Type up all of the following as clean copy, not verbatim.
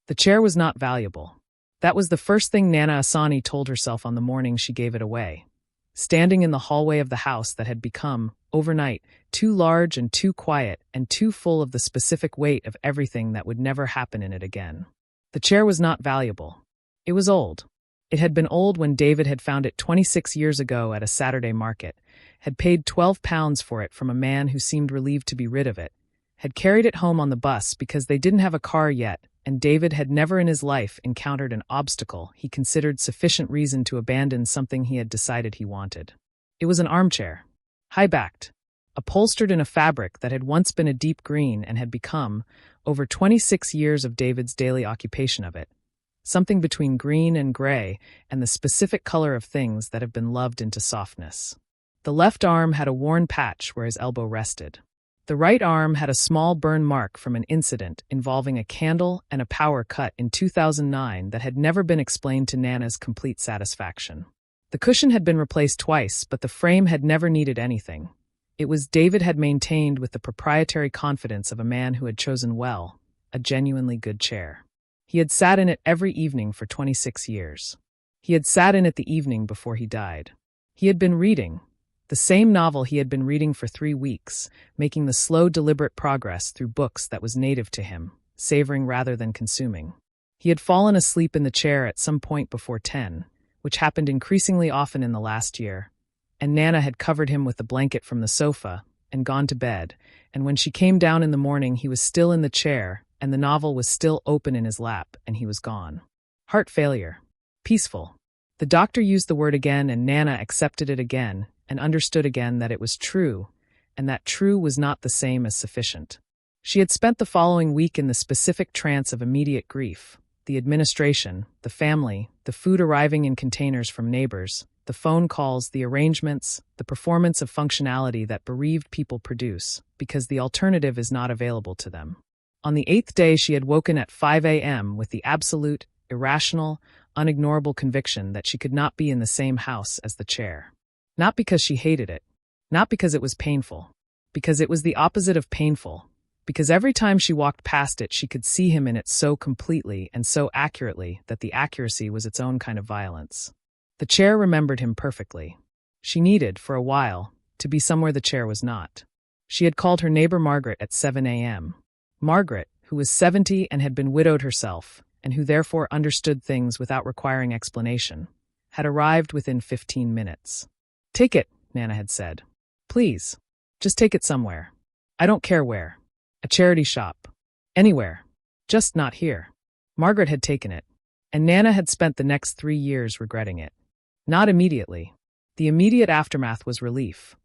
The chair was not valuable. That was the first thing Nana Asante told herself on the morning she gave it away. Standing in the hallway of the house that had become, overnight, too large and too quiet and too full of the specific weight of everything that would never happen in it again. The chair was not valuable. It was old. It had been old when David had found it 26 years ago at a Saturday market, had paid £12 for it from a man who seemed relieved to be rid of it, had carried it home on the bus because they didn't have a car yet, and David had never in his life encountered an obstacle he considered sufficient reason to abandon something he had decided he wanted. It was an armchair, high-backed, upholstered in a fabric that had once been a deep green and had become, over 26 years of David's daily occupation of it, something between green and gray and the specific color of things that have been loved into softness. The left arm had a worn patch where his elbow rested. The right arm had a small burn mark from an incident involving a candle and a power cut in 2009 that had never been explained to Nana's complete satisfaction. The cushion had been replaced twice, but the frame had never needed anything. It was David had maintained with the proprietary confidence of a man who had chosen well, a genuinely good chair. He had sat in it every evening for 26 years. He had sat in it the evening before he died. He had been reading the same novel he had been reading for 3 weeks, making the slow, deliberate progress through books that was native to him, savoring rather than consuming. He had fallen asleep in the chair at some point before 10, which happened increasingly often in the last year, and Nana had covered him with the blanket from the sofa and gone to bed, and when she came down in the morning he was still in the chair, and the novel was still open in his lap, and he was gone. Heart failure. Peaceful. The doctor used the word again, and Nana accepted it again, and understood again that it was true, and that true was not the same as sufficient. She had spent the following week in the specific trance of immediate grief, the administration, the family, the food arriving in containers from neighbors, the phone calls, the arrangements, the performance of functionality that bereaved people produce, because the alternative is not available to them. On the 8th day she had woken at 5 a.m. with the absolute, irrational, unignorable conviction that she could not be in the same house as the chair. Not because she hated it, not because it was painful, because it was the opposite of painful, because every time she walked past it she could see him in it so completely and so accurately that the accuracy was its own kind of violence. The chair remembered him perfectly. She needed, for a while, to be somewhere the chair was not. She had called her neighbor Margaret at 7 a.m. Margaret, who was 70 and had been widowed herself, and who therefore understood things without requiring explanation, had arrived within 15 minutes. "Take it," Nana had said. "Please. Just take it somewhere. I don't care where. A charity shop. Anywhere. Just not here." Margaret had taken it, and Nana had spent the next 3 years regretting it. Not immediately. The immediate aftermath was relief.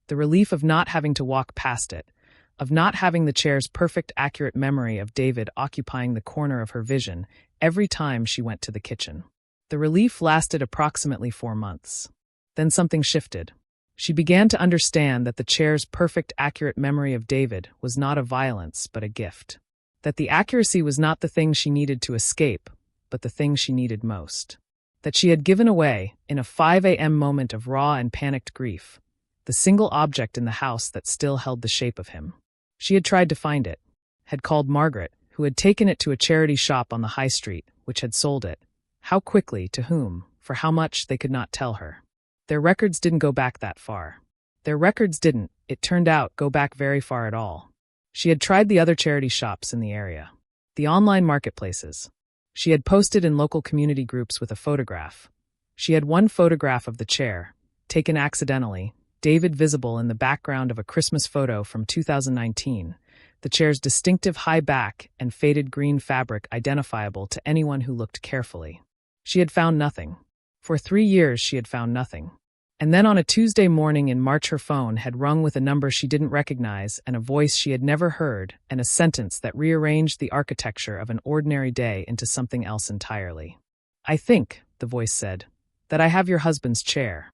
The relief of not having to walk past it, of not having the chair's perfect, accurate memory of David occupying the corner of her vision every time she went to the kitchen. The relief lasted approximately 4 months. Then something shifted. She began to understand that the chair's perfect, accurate memory of David was not a violence, but a gift. That the accuracy was not the thing she needed to escape, but the thing she needed most. That she had given away, in a 5 a.m. moment of raw and panicked grief, the single object in the house that still held the shape of him. She had tried to find it, had called Margaret, who had taken it to a charity shop on the high street, which had sold it. How quickly, to whom, for how much, they could not tell her. Their records didn't go back that far. Their records didn't, it turned out, go back very far at all. She had tried the other charity shops in the area. The online marketplaces. She had posted in local community groups with a photograph. She had one photograph of the chair, taken accidentally, David visible in the background of a Christmas photo from 2019, the chair's distinctive high back and faded green fabric identifiable to anyone who looked carefully. She had found nothing. For 3 years she had found nothing. And then on a Tuesday morning in March her phone had rung with a number she didn't recognize and a voice she had never heard and a sentence that rearranged the architecture of an ordinary day into something else entirely. "I think," the voice said, "that I have your husband's chair.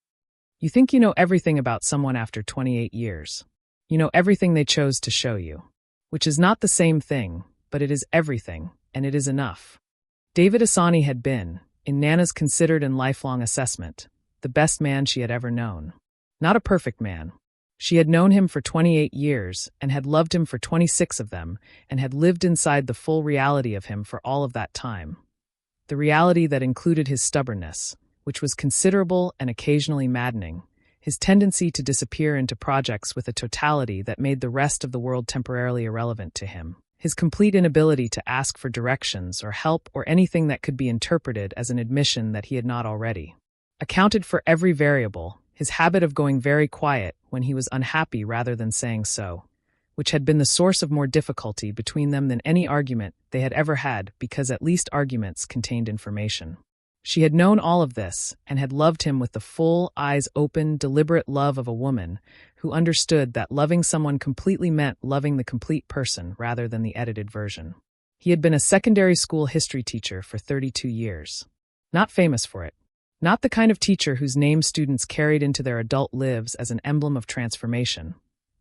You think you know everything about someone after 28 years. You know everything they chose to show you. Which is not the same thing, but it is everything, and it is enough." David Asante had been, in Nana's considered and lifelong assessment, the best man she had ever known. Not a perfect man. She had known him for 28 years and had loved him for 26 of them and had lived inside the full reality of him for all of that time. The reality that included his stubbornness, which was considerable and occasionally maddening, his tendency to disappear into projects with a totality that made the rest of the world temporarily irrelevant to him, his complete inability to ask for directions or help or anything that could be interpreted as an admission that he had not already accounted for every variable, his habit of going very quiet when he was unhappy rather than saying so, which had been the source of more difficulty between them than any argument they had ever had, because at least arguments contained information. She had known all of this and had loved him with the full, eyes-open, deliberate love of a woman who understood that loving someone completely meant loving the complete person rather than the edited version. He had been a secondary school history teacher for 32 years. Not famous for it. Not the kind of teacher whose name students carried into their adult lives as an emblem of transformation.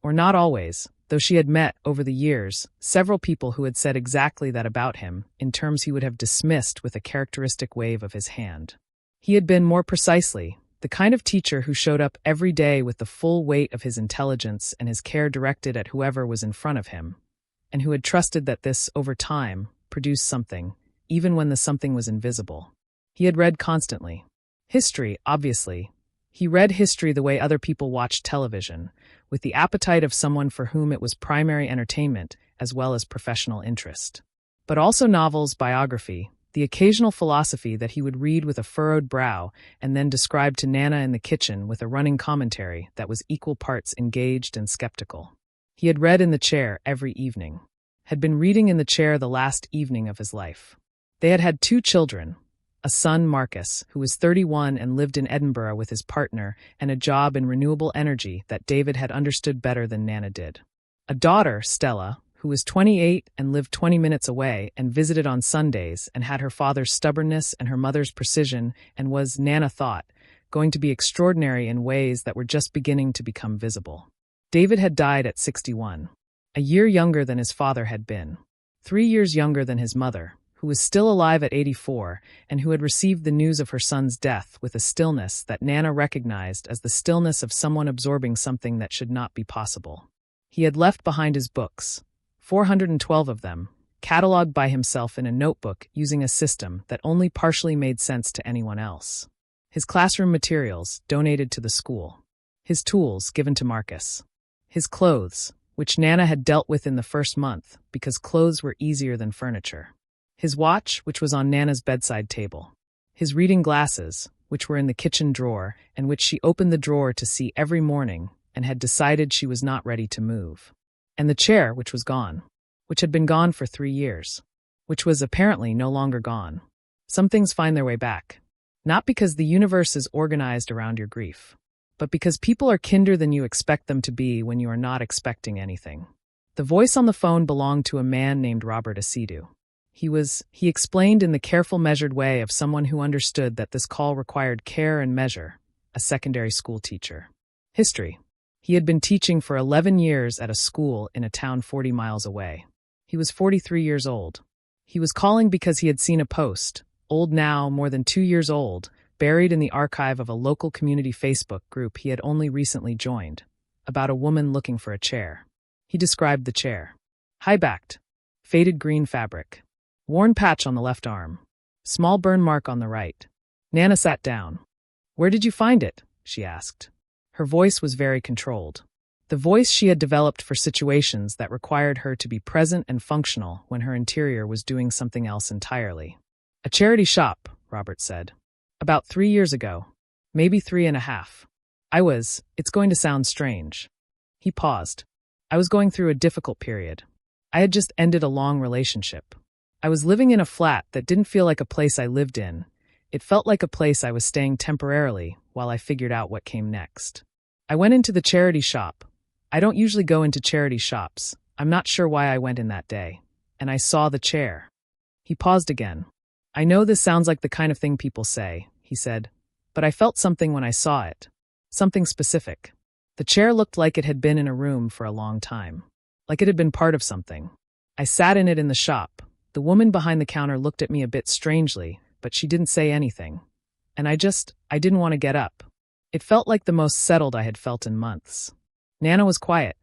Or not always, though she had met, over the years, several people who had said exactly that about him, in terms he would have dismissed with a characteristic wave of his hand. He had been, more precisely, the kind of teacher who showed up every day with the full weight of his intelligence and his care directed at whoever was in front of him, and who had trusted that this, over time, produced something, even when the something was invisible. He had read constantly. History, obviously. He read history the way other people watched television, with the appetite of someone for whom it was primary entertainment as well as professional interest. But also novels, biography, the occasional philosophy that he would read with a furrowed brow and then describe to Nana in the kitchen with a running commentary that was equal parts engaged and skeptical. He had read in the chair every evening. Had been reading in the chair the last evening of his life. They had had 2 children. A son, Marcus, who was 31 and lived in Edinburgh with his partner, and a job in renewable energy that David had understood better than Nana did. A daughter, Stella, who was 28 and lived 20 minutes away and visited on Sundays and had her father's stubbornness and her mother's precision and was, Nana thought, going to be extraordinary in ways that were just beginning to become visible. David had died at 61, a year younger than his father had been, 3 years younger than his mother, who was still alive at 84 and who had received the news of her son's death with a stillness that Nana recognized as the stillness of someone absorbing something that should not be possible. He had left behind his books, 412 of them, catalogued by himself in a notebook using a system that only partially made sense to anyone else. His classroom materials, donated to the school. His tools, given to Marcus. His clothes, which Nana had dealt with in the first month because clothes were easier than furniture. His watch, which was on Nana's bedside table. His reading glasses, which were in the kitchen drawer and which she opened the drawer to see every morning and had decided she was not ready to move. And the chair, which was gone. Which had been gone for 3 years. Which was apparently no longer gone. Some things find their way back. Not because the universe is organized around your grief, but because people are kinder than you expect them to be when you are not expecting anything. The voice on the phone belonged to a man named Robert Asidu. He explained in the careful, measured way of someone who understood that this call required care and measure, a secondary school teacher. History. He had been teaching for 11 years at a school in a town 40 miles away. He was 43 years old. He was calling because he had seen a post, old now, more than 2 years old, buried in the archive of a local community Facebook group he had only recently joined, about a woman looking for a chair. He described the chair. High-backed, faded green fabric. Worn patch on the left arm. Small burn mark on the right. Nana sat down. "Where did you find it?" she asked. Her voice was very controlled. The voice she had developed for situations that required her to be present and functional when her interior was doing something else entirely. "A charity shop," Robert said. "About 3 years ago. Maybe 3.5. It's going to sound strange." He paused. "I was going through a difficult period. I had just ended a long relationship. I was living in a flat that didn't feel like a place I lived in. It felt like a place I was staying temporarily while I figured out what came next. I went into the charity shop. I don't usually go into charity shops. I'm not sure why I went in that day. And I saw the chair." He paused again. "I know this sounds like the kind of thing people say," he said, "but I felt something when I saw it. Something specific. The chair looked like it had been in a room for a long time. Like it had been part of something. I sat in it in the shop. The woman behind the counter looked at me a bit strangely, but she didn't say anything. And I didn't want to get up. It felt like the most settled I had felt in months. Nana was quiet.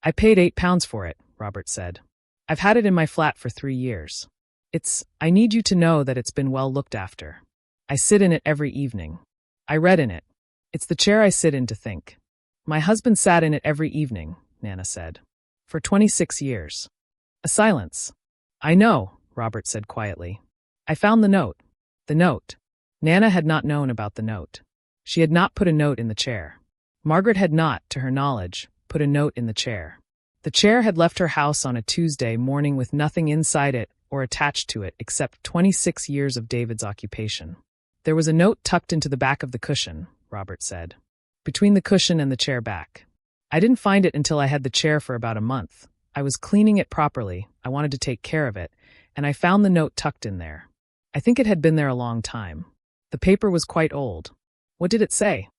I paid £8 for it, Robert said. I've had it in my flat for 3 years. I need you to know that it's been well looked after. I sit in it every evening. I read in it. It's the chair I sit in to think. My husband sat in it every evening, Nana said. For 26 years. A silence. I know, Robert said quietly. I found the note. The note. Nana had not known about the note. She had not put a note in the chair. Margaret had not, to her knowledge, put a note in the chair. The chair had left her house on a Tuesday morning with nothing inside it or attached to it except 26 years of David's occupation. There was a note tucked into the back of the cushion, Robert said. Between the cushion and the chair back. I didn't find it until I had the chair for about a month. I was cleaning it properly, I wanted to take care of it, and I found the note tucked in there. I think it had been there a long time. The paper was quite old. What did it say?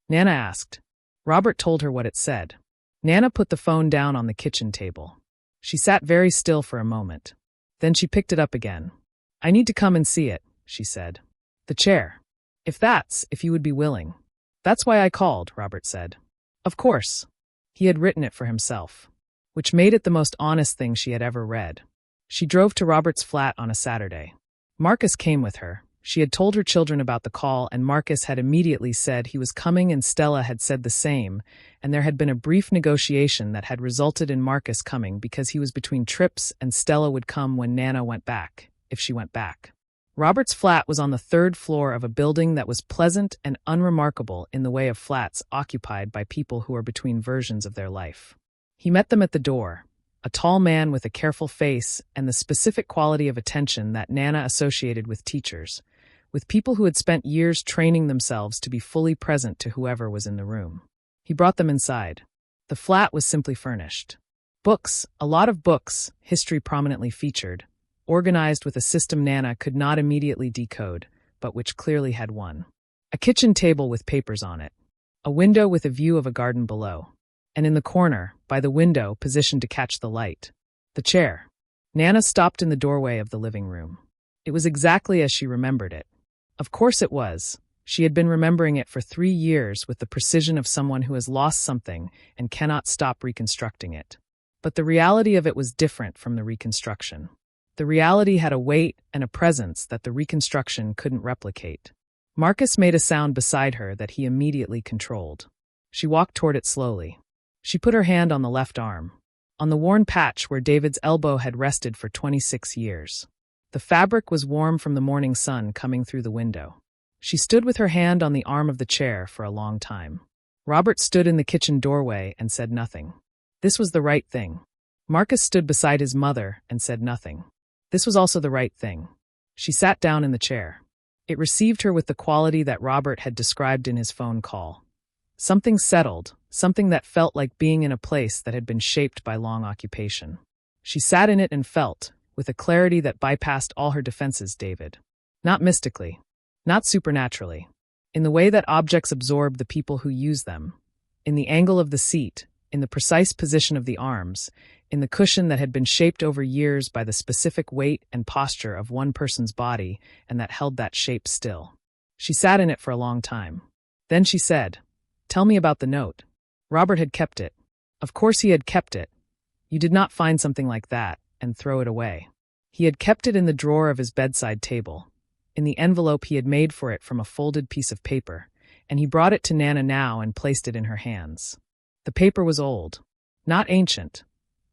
Nana asked. Robert told her what it said. Nana put the phone down on the kitchen table. She sat very still for a moment. Then she picked it up again. I need to come and see it, she said. The chair. If you would be willing. That's why I called, Robert said. Of course. He had written it for himself, which made it the most honest thing she had ever read. She drove to Robert's flat on a Saturday. Marcus came with her. She had told her children about the call, and Marcus had immediately said he was coming, and Stella had said the same, and there had been a brief negotiation that had resulted in Marcus coming because he was between trips, and Stella would come when Nana went back, if she went back. Robert's flat was on the 3rd floor of a building that was pleasant and unremarkable in the way of flats occupied by people who are between versions of their life. He met them at the door, a tall man with a careful face and the specific quality of attention that Nana associated with teachers, with people who had spent years training themselves to be fully present to whoever was in the room. He brought them inside. The flat was simply furnished. Books, a lot of books, history prominently featured, organized with a system Nana could not immediately decode, but which clearly had one. A kitchen table with papers on it. A window with a view of a garden below. And in the corner, by the window, positioned to catch the light, the chair. Nana stopped in the doorway of the living room. It was exactly as she remembered it. Of course it was. She had been remembering it for 3 years with the precision of someone who has lost something and cannot stop reconstructing it. But the reality of it was different from the reconstruction. The reality had a weight and a presence that the reconstruction couldn't replicate. Marcus made a sound beside her that he immediately controlled. She walked toward it slowly. She put her hand on the left arm, on the worn patch where David's elbow had rested for 26 years. The fabric was warm from the morning sun coming through the window. She stood with her hand on the arm of the chair for a long time. Robert stood in the kitchen doorway and said nothing. This was the right thing. Marcus stood beside his mother and said nothing. This was also the right thing. She sat down in the chair. It received her with the quality that Robert had described in his phone call. Something settled, something that felt like being in a place that had been shaped by long occupation. She sat in it and felt, with a clarity that bypassed all her defenses, David. Not mystically, not supernaturally. In the way that objects absorb the people who use them. In the angle of the seat, in the precise position of the arms, in the cushion that had been shaped over years by the specific weight and posture of one person's body and that held that shape still. She sat in it for a long time. Then she said, "Tell me about the note." Robert had kept it. Of course he had kept it. You did not find something like that and throw it away. He had kept it in the drawer of his bedside table, in the envelope he had made for it from a folded piece of paper, and he brought it to Nana now and placed it in her hands. The paper was old, not ancient.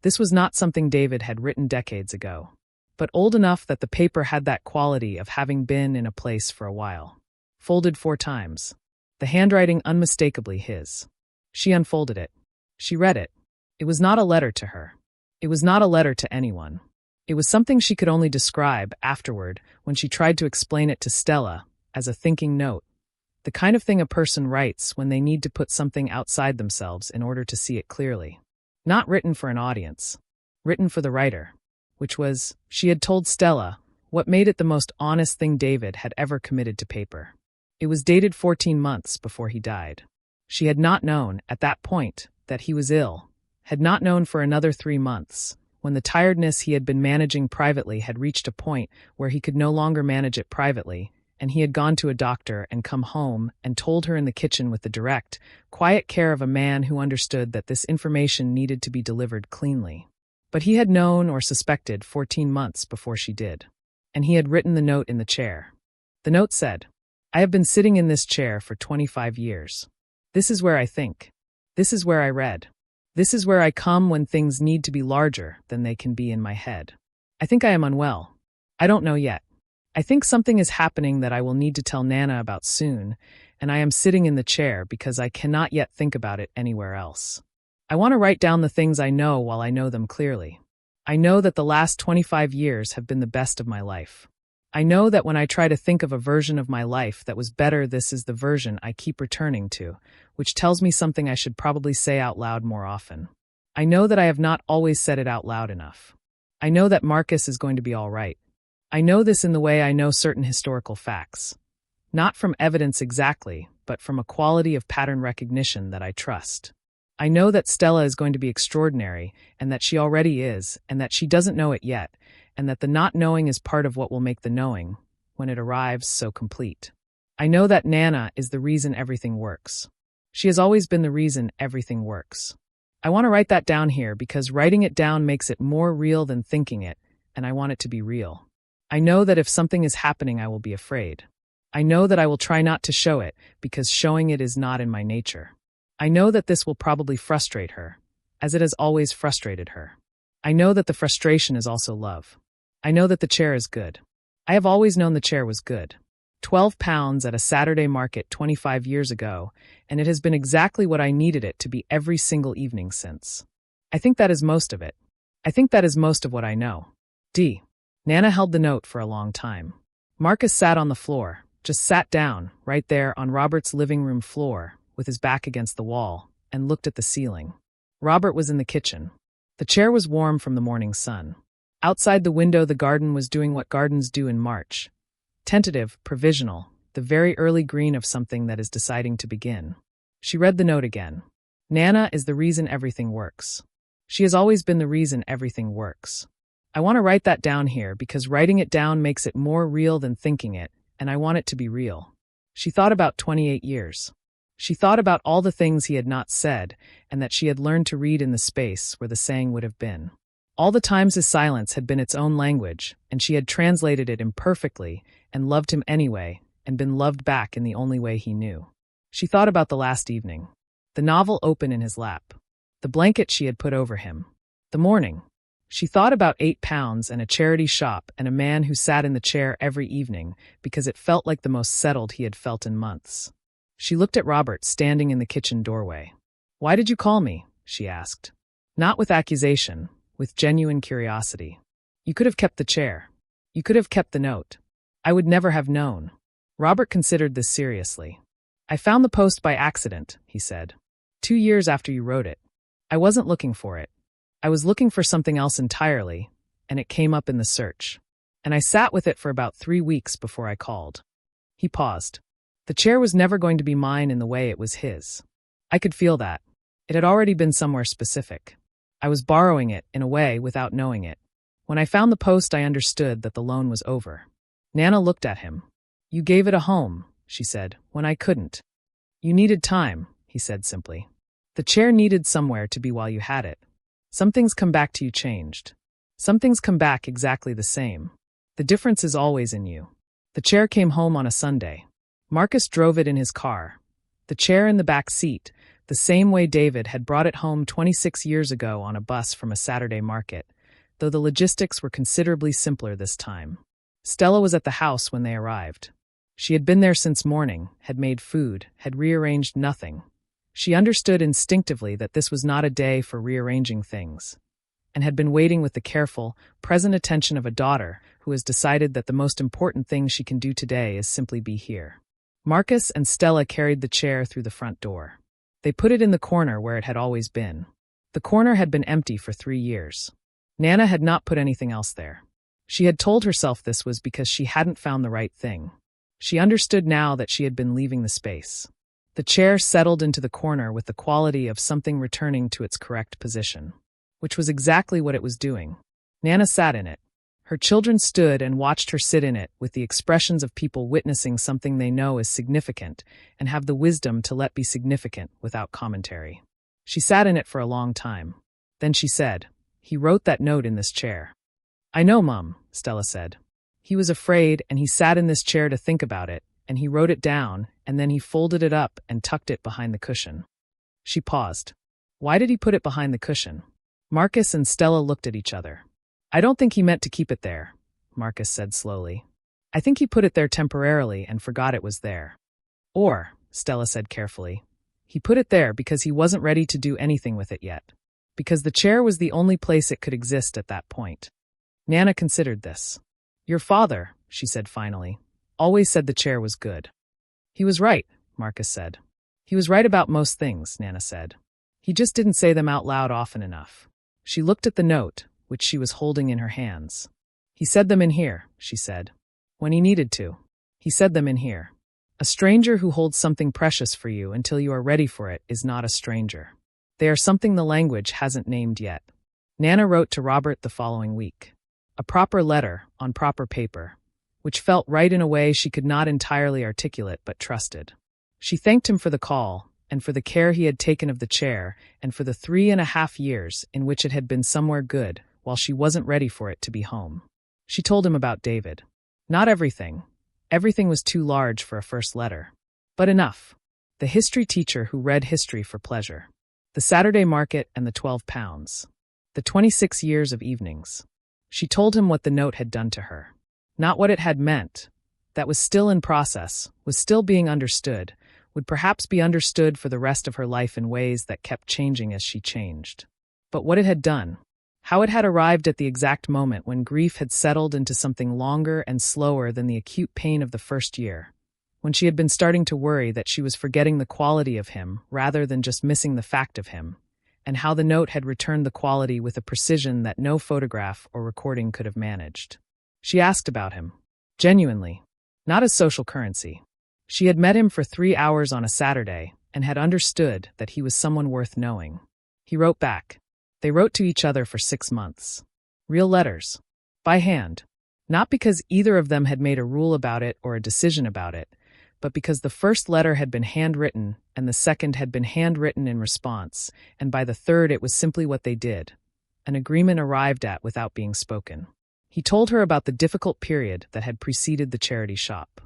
This was not something David had written decades ago, but old enough that the paper had that quality of having been in a place for a while. Folded 4 times. The handwriting unmistakably his. She unfolded it. She read it. It was not a letter to her. It was not a letter to anyone. It was something she could only describe afterward when she tried to explain it to Stella as a thinking note. The kind of thing a person writes when they need to put something outside themselves in order to see it clearly. Not written for an audience. Written for the writer. Which was, she had told Stella, what made it the most honest thing David had ever committed to paper. It was dated 14 months before he died. She had not known, at that point, that he was ill. Had not known for another 3 months, when the tiredness he had been managing privately had reached a point where he could no longer manage it privately, and he had gone to a doctor and come home and told her in the kitchen with the direct, quiet care of a man who understood that this information needed to be delivered cleanly. But he had known or suspected 14 months before she did. And he had written the note in the chair. The note said, "I have been sitting in this chair for 25 years. This is where I think. This is where I read. This is where I come when things need to be larger than they can be in my head. I think I am unwell. I don't know yet. I think something is happening that I will need to tell Nana about soon, and I am sitting in the chair because I cannot yet think about it anywhere else. I want to write down the things I know while I know them clearly. I know that the last 25 years have been the best of my life. I know that when I try to think of a version of my life that was better, this is the version I keep returning to, which tells me something I should probably say out loud more often. I know that I have not always said it out loud enough. I know that Marcus is going to be all right. I know this in the way I know certain historical facts. Not from evidence exactly, but from a quality of pattern recognition that I trust. I know that Stella is going to be extraordinary, and that she already is, and that she doesn't know it yet, and that the not knowing is part of what will make the knowing, when it arrives, so complete. I know that Nana is the reason everything works. She has always been the reason everything works. I want to write that down here because writing it down makes it more real than thinking it, and I want it to be real. I know that if something is happening, I will be afraid. I know that I will try not to show it because showing it is not in my nature. I know that this will probably frustrate her, as it has always frustrated her. I know that the frustration is also love. I know that the chair is good. I have always known the chair was good. 12 pounds at a Saturday market 25 years ago, and it has been exactly what I needed it to be every single evening since. I think that is most of it. I think that is most of what I know. D. Nana held the note for a long time. Marcus sat on the floor, just sat down, right there on Robert's living room floor, with his back against the wall, and looked at the ceiling. Robert was in the kitchen. The chair was warm from the morning sun. Outside the window, the garden was doing what gardens do in March. Tentative, provisional, the very early green of something that is deciding to begin. She read the note again. Nana is the reason everything works. She has always been the reason everything works. I want to write that down here because writing it down makes it more real than thinking it, and I want it to be real. She thought about 28 years. She thought about all the things he had not said, and that she had learned to read in the space where the saying would have been. All the times his silence had been its own language, and she had translated it imperfectly, and loved him anyway, and been loved back in the only way he knew. She thought about the last evening. The novel open in his lap. The blanket she had put over him. The morning. She thought about 8 pounds and a charity shop and a man who sat in the chair every evening because it felt like the most settled he had felt in months. She looked at Robert standing in the kitchen doorway. "Why did you call me?" she asked. Not with accusation, with genuine curiosity. "You could have kept the chair. You could have kept the note. I would never have known." Robert considered this seriously. "I found the post by accident," he said. 2 years after you wrote it. I wasn't looking for it. I was looking for something else entirely, and it came up in the search. And I sat with it for about 3 weeks before I called." He paused. The chair was never going to be mine in the way it was his. I could feel that. It had already been somewhere specific. I was borrowing it, in a way, without knowing it. When I found the post, I understood that the loan was over. Nana looked at him. "You gave it a home," she said, "when I couldn't." "You needed time," he said simply. "The chair needed somewhere to be while you had it. Some things come back to you changed. Some things come back exactly the same. The difference is always in you." The chair came home on a Sunday. Marcus drove it in his car. The chair in the back seat, the same way David had brought it home 26 years ago on a bus from a Saturday market, though the logistics were considerably simpler this time. Stella was at the house when they arrived. She had been there since morning, had made food, had rearranged nothing. She understood instinctively that this was not a day for rearranging things, and had been waiting with the careful, present attention of a daughter who has decided that the most important thing she can do today is simply be here. Marcus and Stella carried the chair through the front door. They put it in the corner where it had always been. The corner had been empty for 3 years. Nana had not put anything else there. She had told herself this was because she hadn't found the right thing. She understood now that she had been leaving the space. The chair settled into the corner with the quality of something returning to its correct position, which was exactly what it was doing. Nana sat in it. Her children stood and watched her sit in it with the expressions of people witnessing something they know is significant and have the wisdom to let be significant without commentary. She sat in it for a long time. Then she said, "He wrote that note in this chair." "I know, Mum," Stella said. "He was afraid and he sat in this chair to think about it, and he wrote it down, and then he folded it up and tucked it behind the cushion." She paused. "Why did he put it behind the cushion?" Marcus and Stella looked at each other. "I don't think he meant to keep it there," Marcus said slowly. "I think he put it there temporarily and forgot it was there." "Or," Stella said carefully, "he put it there because he wasn't ready to do anything with it yet. Because the chair was the only place it could exist at that point." Nana considered this. "Your father," she said finally, "always said the chair was good." "He was right," Marcus said. "He was right about most things," Nana said. "He just didn't say them out loud often enough." She looked at the note, which she was holding in her hands. "He said them in here," she said. "When he needed to. He said them in here. A stranger who holds something precious for you until you are ready for it is not a stranger. They are something the language hasn't named yet." Nana wrote to Robert the following week. A proper letter, on proper paper, which felt right in a way she could not entirely articulate but trusted. She thanked him for the call, and for the care he had taken of the chair, and for the 3.5 years in which it had been somewhere good, while she wasn't ready for it to be home. She told him about David. Not everything. Everything was too large for a first letter. But enough. The history teacher who read history for pleasure. The Saturday market and the 12 pounds. The 26 years of evenings. She told him what the note had done to her. Not what it had meant. That was still in process, was still being understood, would perhaps be understood for the rest of her life in ways that kept changing as she changed. But what it had done. How it had arrived at the exact moment when grief had settled into something longer and slower than the acute pain of the first year. When she had been starting to worry that she was forgetting the quality of him rather than just missing the fact of him, and how the note had returned the quality with a precision that no photograph or recording could have managed. She asked about him. Genuinely. Not as social currency. She had met him for 3 hours on a Saturday and had understood that he was someone worth knowing. He wrote back. They wrote to each other for 6 months. Real letters. By hand. Not because either of them had made a rule about it or a decision about it, but because the first letter had been handwritten and the second had been handwritten in response, and by the third it was simply what they did. An agreement arrived at without being spoken. He told her about the difficult period that had preceded the charity shop.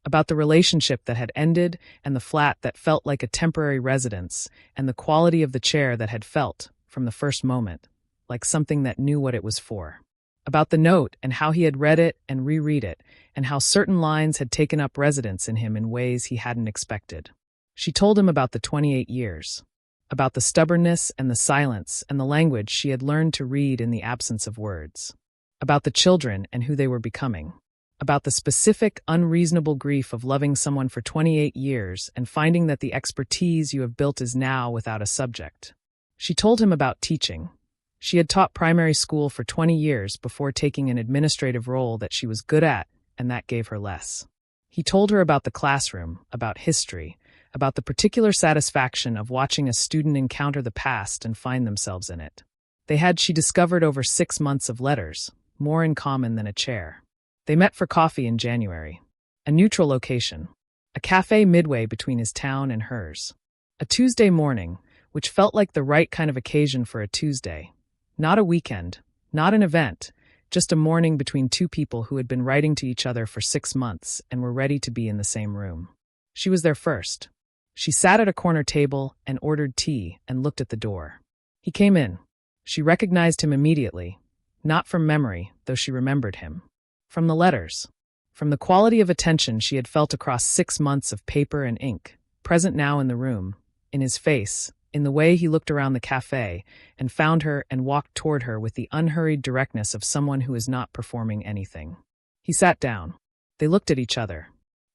About the relationship that had ended and the flat that felt like a temporary residence, and the quality of the chair that had felt, from the first moment, like something that knew what it was for. About the note and how he had read it and reread it, and how certain lines had taken up residence in him in ways he hadn't expected. She told him about the 28 years, about the stubbornness and the silence and the language she had learned to read in the absence of words, about the children and who they were becoming, about the specific, unreasonable grief of loving someone for 28 years and finding that the expertise you have built is now without a subject. She told him about teaching. She had taught primary school for 20 years before taking an administrative role that she was good at, and that gave her less. He told her about the classroom, about history, about the particular satisfaction of watching a student encounter the past and find themselves in it. They had, she discovered, over 6 months of letters, more in common than a chair. They met for coffee in January. A neutral location. A cafe midway between his town and hers. A Tuesday morning, which felt like the right kind of occasion for a Tuesday. Not a weekend, not an event, just a morning between two people who had been writing to each other for 6 months and were ready to be in the same room. She was there first. She sat at a corner table and ordered tea and looked at the door. He came in. She recognized him immediately, not from memory, though she remembered him. From the letters. From the quality of attention she had felt across 6 months of paper and ink, present now in the room, in his face, in the way he looked around the cafe, and found her and walked toward her with the unhurried directness of someone who is not performing anything. He sat down. They looked at each other.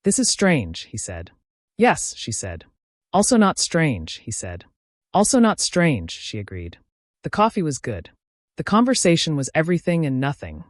"This is strange," he said. "Yes," she said. "Also not strange," he said. "Also not strange," she agreed. The coffee was good. The conversation was everything and nothing.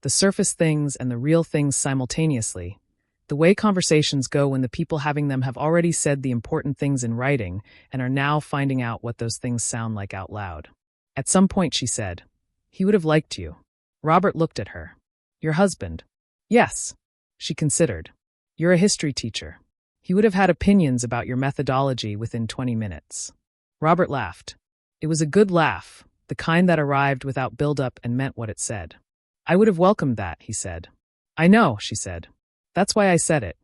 The surface things and the real things simultaneously. The way conversations go when the people having them have already said the important things in writing and are now finding out what those things sound like out loud. At some point she said, "He would have liked you." Robert looked at her. Your husband. Yes. She considered. You're a history teacher. He would have had opinions about your methodology within 20 minutes. Robert laughed. It was a good laugh, the kind that arrived without build-up and meant what it said. I would have welcomed that, he said. I know, she said. That's why I said it.